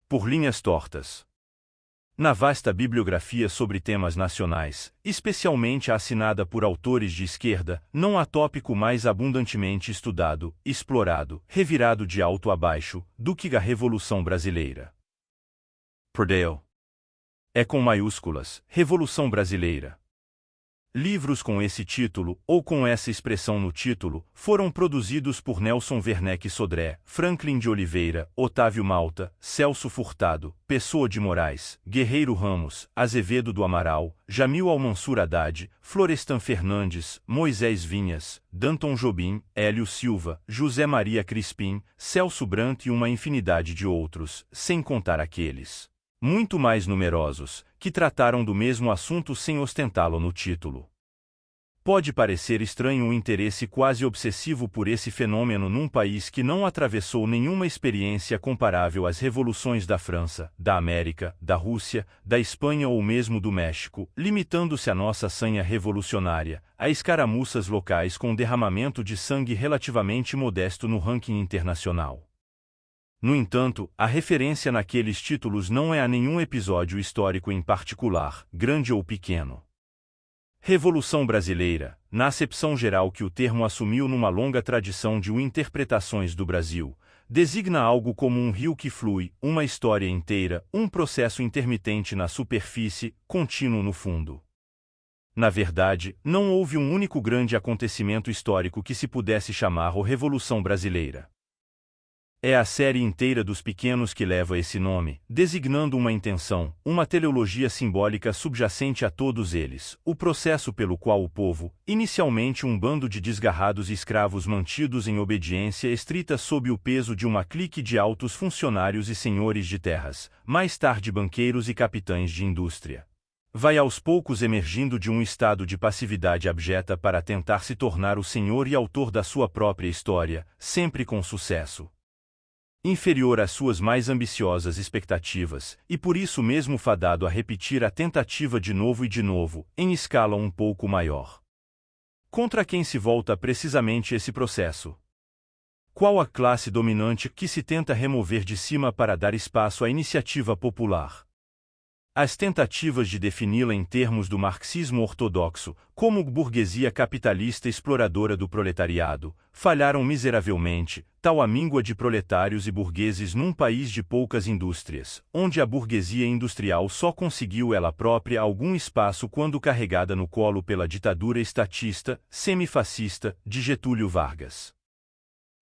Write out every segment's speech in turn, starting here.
por linhas tortas. Na vasta bibliografia sobre temas nacionais, especialmente assinada por autores de esquerda, não há tópico mais abundantemente estudado, explorado, revirado de alto a baixo, do que a Revolução Brasileira. Purdue. É com maiúsculas, Revolução Brasileira. Livros com esse título, ou com essa expressão no título, foram produzidos por Nelson Werneck Sodré, Franklin de Oliveira, Otávio Malta, Celso Furtado, Pessoa de Moraes, Guerreiro Ramos, Azevedo do Amaral, Jamil Almansur Haddad, Florestan Fernandes, Moisés Vinhas, Danton Jobim, Hélio Silva, José Maria Crispim, Celso Brandt e uma infinidade de outros, sem contar aqueles muito mais numerosos, que trataram do mesmo assunto sem ostentá-lo no título. Pode parecer estranho o interesse quase obsessivo por esse fenômeno num país que não atravessou nenhuma experiência comparável às revoluções da França, da América, da Rússia, da Espanha ou mesmo do México, limitando-se a nossa sanha revolucionária, a escaramuças locais com derramamento de sangue relativamente modesto no ranking internacional. No entanto, a referência naqueles títulos não é a nenhum episódio histórico em particular, grande ou pequeno. Revolução Brasileira, na acepção geral que o termo assumiu numa longa tradição de interpretações do Brasil, designa algo como um rio que flui, uma história inteira, um processo intermitente na superfície, contínuo no fundo. Na verdade, não houve um único grande acontecimento histórico que se pudesse chamar a Revolução Brasileira. É a série inteira dos pequenos que leva esse nome, designando uma intenção, uma teleologia simbólica subjacente a todos eles, o processo pelo qual o povo, inicialmente um bando de desgarrados escravos mantidos em obediência estrita sob o peso de uma clique de altos funcionários e senhores de terras, mais tarde banqueiros e capitães de indústria, vai aos poucos emergindo de um estado de passividade abjeta para tentar se tornar o senhor e autor da sua própria história, sempre com sucesso inferior às suas mais ambiciosas expectativas, e por isso mesmo fadado a repetir a tentativa de novo, em escala um pouco maior. Contra quem se volta precisamente esse processo? Qual a classe dominante que se tenta remover de cima para dar espaço à iniciativa popular? As tentativas de defini-la em termos do marxismo ortodoxo, como burguesia capitalista exploradora do proletariado, falharam miseravelmente, tal a míngua de proletários e burgueses num país de poucas indústrias, onde a burguesia industrial só conseguiu ela própria algum espaço quando carregada no colo pela ditadura estatista, semifascista, de Getúlio Vargas.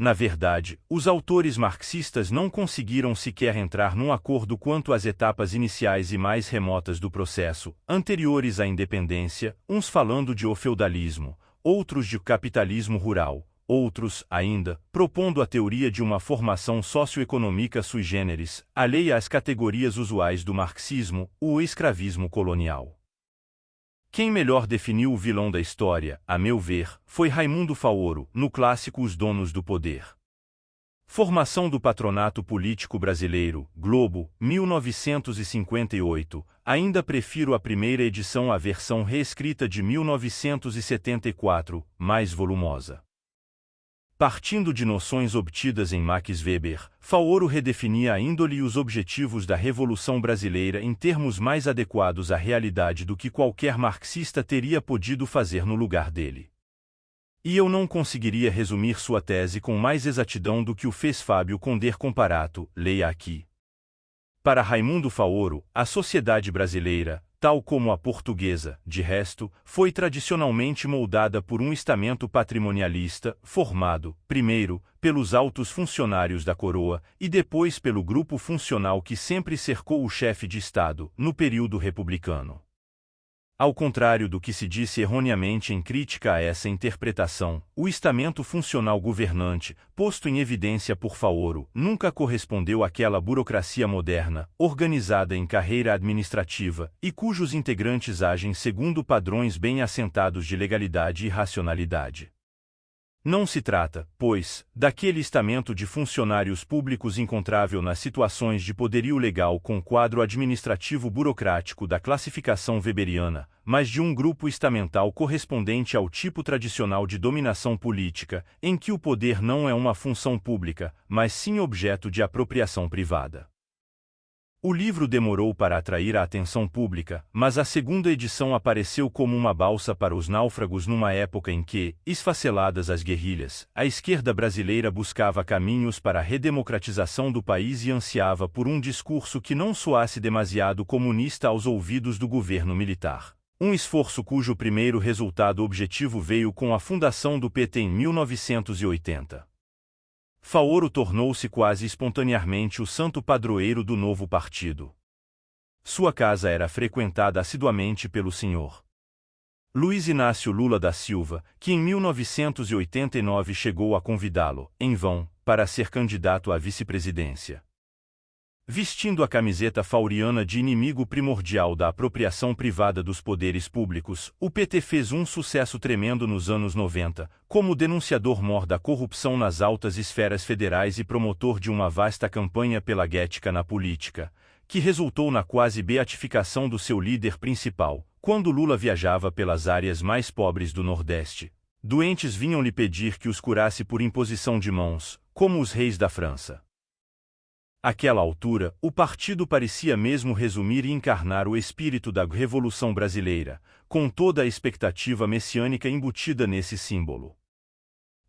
Na verdade, os autores marxistas não conseguiram sequer entrar num acordo quanto às etapas iniciais e mais remotas do processo, anteriores à independência, uns falando de o feudalismo, outros de capitalismo rural, outros, ainda, propondo a teoria de uma formação socioeconômica sui generis, alheia às categorias usuais do marxismo, o escravismo colonial. Quem melhor definiu o vilão da história, a meu ver, foi Raimundo Faoro, no clássico Os Donos do Poder. Formação do Patronato Político Brasileiro, Globo, 1958, ainda prefiro a primeira edição à versão reescrita de 1974, mais volumosa. Partindo de noções obtidas em Max Weber, Faoro redefinia a índole e os objetivos da Revolução Brasileira em termos mais adequados à realidade do que qualquer marxista teria podido fazer no lugar dele. E eu não conseguiria resumir sua tese com mais exatidão do que o fez Fábio Conder Comparato, leia aqui. Para Raimundo Faoro, a sociedade brasileira, tal como a portuguesa, de resto, foi tradicionalmente moldada por um estamento patrimonialista, formado, primeiro, pelos altos funcionários da coroa, e depois pelo grupo funcional que sempre cercou o chefe de Estado, no período republicano. Ao contrário do que se disse erroneamente em crítica a essa interpretação, o estamento funcional governante, posto em evidência por Faoro, nunca correspondeu àquela burocracia moderna, organizada em carreira administrativa, e cujos integrantes agem segundo padrões bem assentados de legalidade e racionalidade. Não se trata, pois, daquele estamento de funcionários públicos encontrável nas situações de poderio legal com quadro administrativo burocrático da classificação weberiana, mas de um grupo estamental correspondente ao tipo tradicional de dominação política, em que o poder não é uma função pública, mas sim objeto de apropriação privada. O livro demorou para atrair a atenção pública, mas a segunda edição apareceu como uma balsa para os náufragos numa época em que, esfaceladas as guerrilhas, a esquerda brasileira buscava caminhos para a redemocratização do país e ansiava por um discurso que não soasse demasiado comunista aos ouvidos do governo militar. Um esforço cujo primeiro resultado objetivo veio com a fundação do PT em 1980. Faoro tornou-se quase espontaneamente o santo padroeiro do novo partido. Sua casa era frequentada assiduamente pelo Sr. Luiz Inácio Lula da Silva, que em 1989 chegou a convidá-lo, em vão, para ser candidato à vice-presidência. Vestindo a camiseta fauriana de inimigo primordial da apropriação privada dos poderes públicos, o PT fez um sucesso tremendo nos anos 90, como denunciador mor da corrupção nas altas esferas federais e promotor de uma vasta campanha pela ética na política, que resultou na quase beatificação do seu líder principal, quando Lula viajava pelas áreas mais pobres do Nordeste. Doentes vinham lhe pedir que os curasse por imposição de mãos, como os reis da França. Àquela altura, o partido parecia mesmo resumir e encarnar o espírito da Revolução Brasileira, com toda a expectativa messiânica embutida nesse símbolo.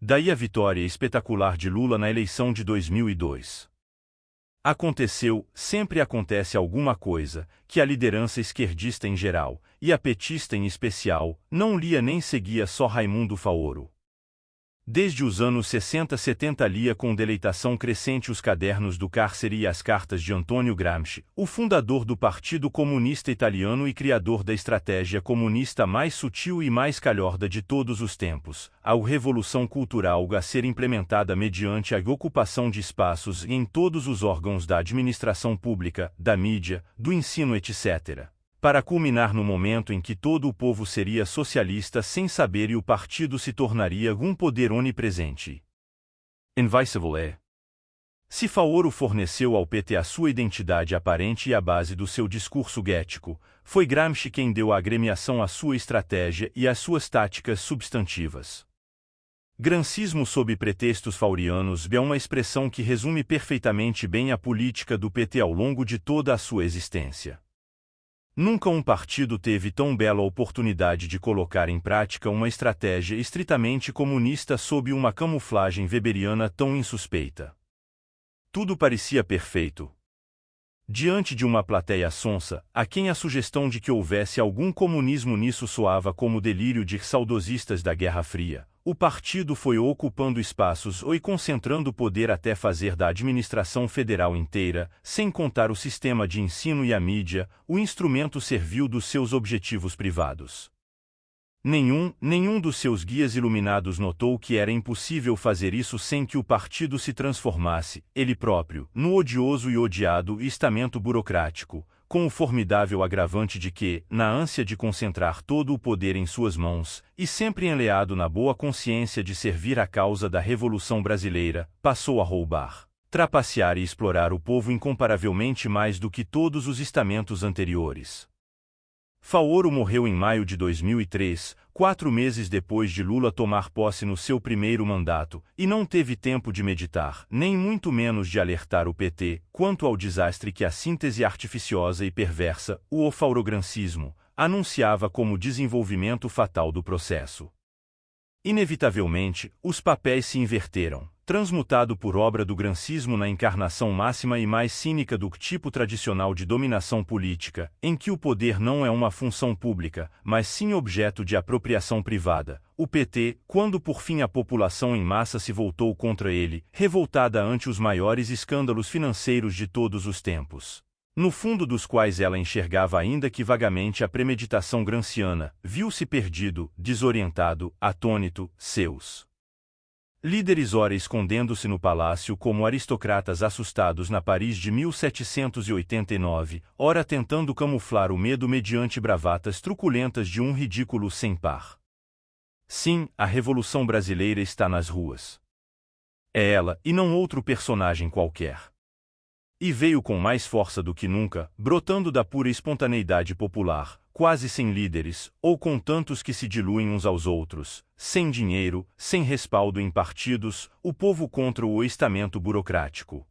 Daí a vitória espetacular de Lula na eleição de 2002. Aconteceu, sempre acontece alguma coisa, que a liderança esquerdista em geral, e a petista em especial, não lia nem seguia só Raimundo Faoro. Desde os anos 60-70 lia com deleitação crescente os cadernos do cárcere e as cartas de Antônio Gramsci, o fundador do Partido Comunista Italiano e criador da estratégia comunista mais sutil e mais calhorda de todos os tempos, a revolução cultural a ser implementada mediante a ocupação de espaços em todos os órgãos da administração pública, da mídia, do ensino etc. Para culminar no momento em que todo o povo seria socialista sem saber e o partido se tornaria um poder onipresente. Invincible. Se Faoro forneceu ao PT a sua identidade aparente e a base do seu discurso ético, foi Gramsci quem deu à agremiação a sua estratégia e as suas táticas substantivas. Gramscismo sob pretextos faurianos é uma expressão que resume perfeitamente bem a política do PT ao longo de toda a sua existência. Nunca um partido teve tão bela oportunidade de colocar em prática uma estratégia estritamente comunista sob uma camuflagem weberiana tão insuspeita. Tudo parecia perfeito. Diante de uma plateia sonsa, a quem a sugestão de que houvesse algum comunismo nisso soava como delírio de saudosistas da Guerra Fria, o partido foi ocupando espaços e concentrando poder até fazer da administração federal inteira, sem contar o sistema de ensino e a mídia, o instrumento servil dos seus objetivos privados. Nenhum dos seus guias iluminados notou que era impossível fazer isso sem que o partido se transformasse, ele próprio, no odioso e odiado estamento burocrático, com o formidável agravante de que, na ânsia de concentrar todo o poder em suas mãos, e sempre enleado na boa consciência de servir à causa da Revolução Brasileira, passou a roubar, trapacear e explorar o povo incomparavelmente mais do que todos os estamentos anteriores. Faoro morreu em maio de 2003, 4 meses depois de Lula tomar posse no seu primeiro mandato, e não teve tempo de meditar, nem muito menos de alertar o PT, quanto ao desastre que a síntese artificiosa e perversa, o faurogramscismo, anunciava como desenvolvimento fatal do processo. Inevitavelmente, os papéis se inverteram, transmutado por obra do gramscismo na encarnação máxima e mais cínica do tipo tradicional de dominação política, em que o poder não é uma função pública, mas sim objeto de apropriação privada. O PT, quando por fim a população em massa se voltou contra ele, revoltada ante os maiores escândalos financeiros de todos os tempos, no fundo dos quais ela enxergava ainda que vagamente a premeditação gramsciana, viu-se perdido, desorientado, atônito, seus líderes ora escondendo-se no palácio como aristocratas assustados na Paris de 1789, ora tentando camuflar o medo mediante bravatas truculentas de um ridículo sem par. Sim, a Revolução Brasileira está nas ruas. É ela, e não outro personagem qualquer. E veio com mais força do que nunca, brotando da pura espontaneidade popular, quase sem líderes, ou com tantos que se diluem uns aos outros, sem dinheiro, sem respaldo em partidos, o povo contra o estamento burocrático.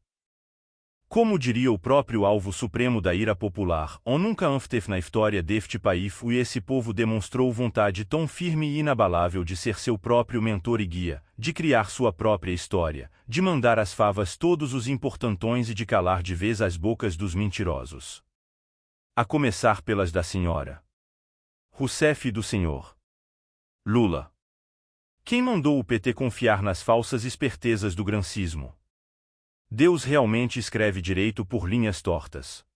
Como diria o próprio alvo supremo da ira popular, on nunca antes na história deste país e esse povo demonstrou vontade tão firme e inabalável de ser seu próprio mentor e guia, de criar sua própria história, de mandar as favas todos os importantões e de calar de vez as bocas dos mentirosos. A começar pelas da senhora Rousseff e do senhor Lula. Quem mandou o PT confiar nas falsas espertezas do grancismo? Deus realmente escreve direito por linhas tortas.